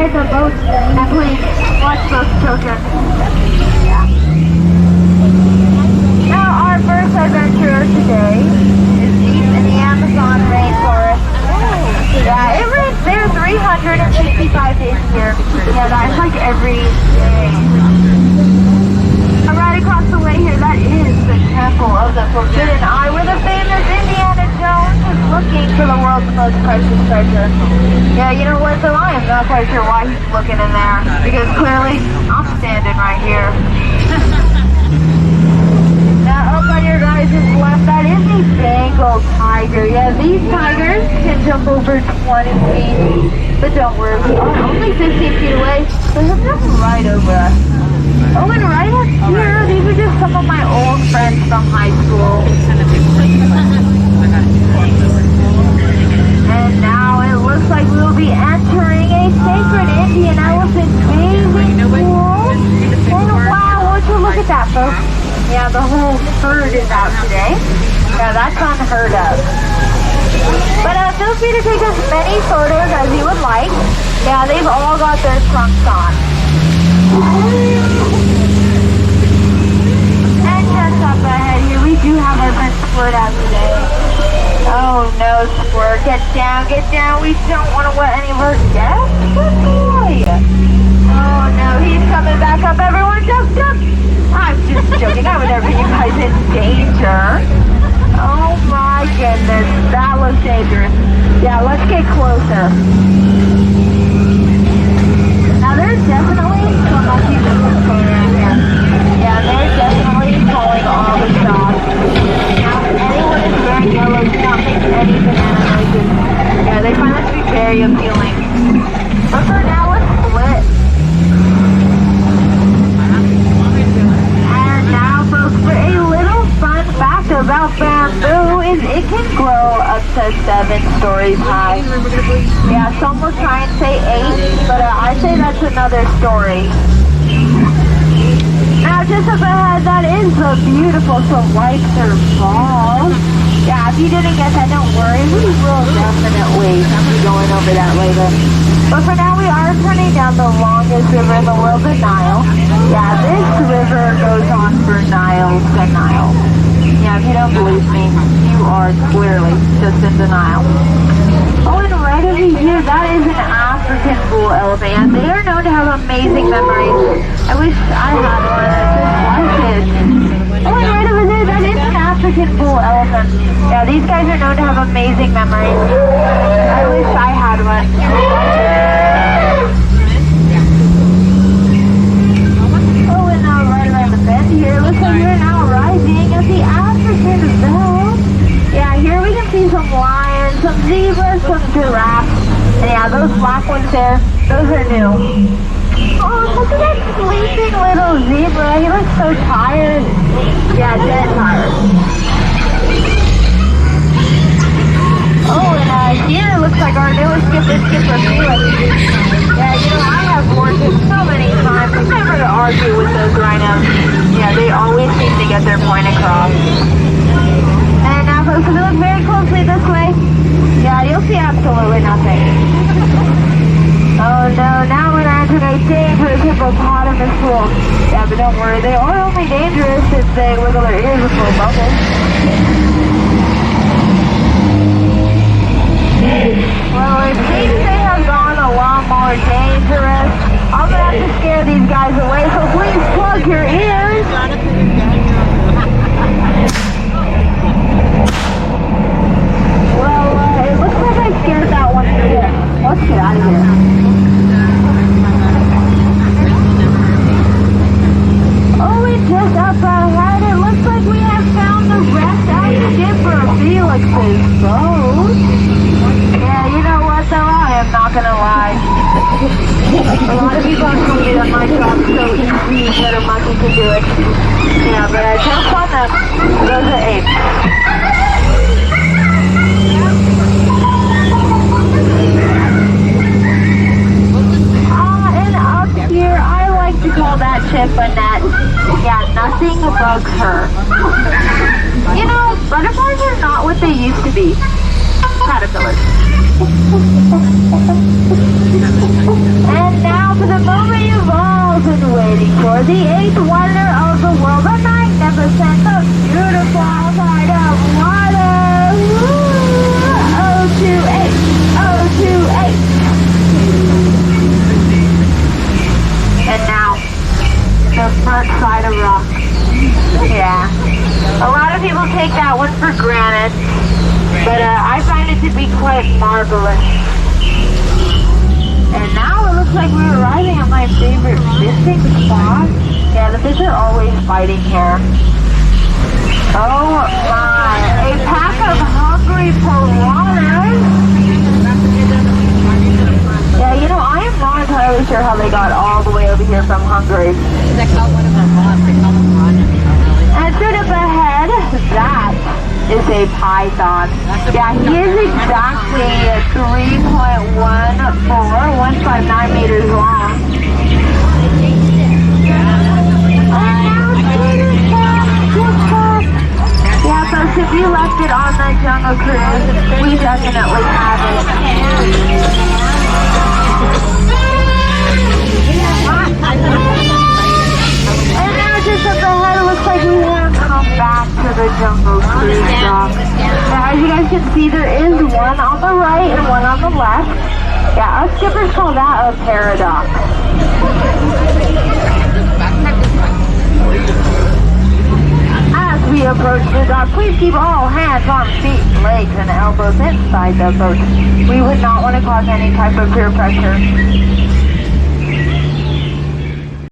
get the boat and please watch those children. Yeah. Now our first adventure today is deep in the Amazon rainforest. Yeah, it rains there 365 days a year. Yeah, that's like every day. Right across the way here, that is the Temple of the Forbidden Eye, where the famous Indiana Jones is looking for the world's most precious treasure. Yeah, you know what, though? I am not quite sure why he's looking in there, because clearly, I'm standing right here. Now, up on your guys' left, that is a Bengal tiger. Yeah, these tigers can jump over 20 feet, but don't worry, we are only 15 feet away, so he'll jump right over us. Oh, and right up here, these are just some of my old friends from high school. And now it looks like we will be entering a sacred Indian elephant bathing pool. And wow, would you look at that, folks? Yeah, the whole herd is out today. Yeah, that's unheard of. But feel free to take as many photos as you would like. Yeah, they've all got their trunks on. And just up ahead here, we do have our friend Squirt out today. Oh no, Squirt, get down, get down. We don't want to wet any of our guests. Good boy. Oh no, he's coming back up. Everyone, jump, jump. I'm just joking. I would never put you guys in danger. Oh my goodness, that looks dangerous. Yeah, let's get closer. Now there's definitely some monkey business going around here. Yeah, they're definitely calling all the shots. Now if anyone is wearing yellow, do not make any banana noises. Yeah, they find that to be very appealing. But for now, let's split. And now, folks, for a little fun fact about bamboo is it can grow up to 7 stories high. Yeah, some will try and say 8, but I say that's another story. Now, just up ahead, that is the beautiful Switzer Falls. Yeah, if you didn't get that, don't worry. We will definitely be going over that later. But for now, we are turning down the longest river in the world, the Nile. Yeah, this river goes on for miles and miles. Yeah, if you don't believe me, you are clearly just in denial. Oh, and right over here, that is an African bull elephant. And they are known to have amazing memories. I wish I had one just like this. Oh, and right over there, that is an African bull elephant. Yeah, these guys are known to have amazing memories. I wish I had one. Oh, and now right around the bend here, looks like we're now rising at the African zone. Yeah, here we can see some lions, some zebras, some giraffes. And yeah, those black ones there, those are new. Oh, look at that sleeping little zebra. He looks so tired. Yeah, dead tired. Oh, and here it looks like our newest skipper, Felix. Yeah, you know, I have warned him so many times. I'm never to argue with those rhinos. Yeah, they always seem to get their point across. And now, folks, if you look very closely this way, yeah, you'll see absolutely nothing. Oh no, now we're entering a dangerous hippopotamus pool. Yeah, but don't worry, they are only dangerous if they wiggle their ears a full bubble. Well, it seems they have gone a lot more dangerous. I'm gonna have to scare these guys away, so please plug your ears. Well, it looks like I scared that one to death. Let's get out of here. Oh, and just up ahead, it looks like we have found the wrecked out skipper Felix's boat. Yeah, you know what though? I am not gonna lie. A lot of people have told me that my job's so easy that a monkey can do it. Yeah, but I jump on them. Those are 8. Here, I like to call that ship a net. Yeah, nothing bugs her. You know, butterflies are not what they used to be. Caterpillars. And be quite marvelous. And now it looks like we're arriving at my favorite fishing spot. Yeah, the fish are always fighting here. Oh my, a pack of hungry piranhas. Yeah, you know, I am not entirely sure how they got all the way over here from Hungary. They caught one of them once, they call them piranhas. And straight up ahead, that is a python. Yeah, he is exactly 159 meters long. Yeah, folks, if you left it on the Jungle Cruise, we definitely have it. And now just up ahead, it looks like we have come back to the Jungle Cruise dock. Now, as you guys can see, there is one on the right and one on the left. Yeah, us skippers call that a paradox. As we approach the dock, please keep all hands on feet, legs, and elbows inside the boat. We would not want to cause any type of peer pressure.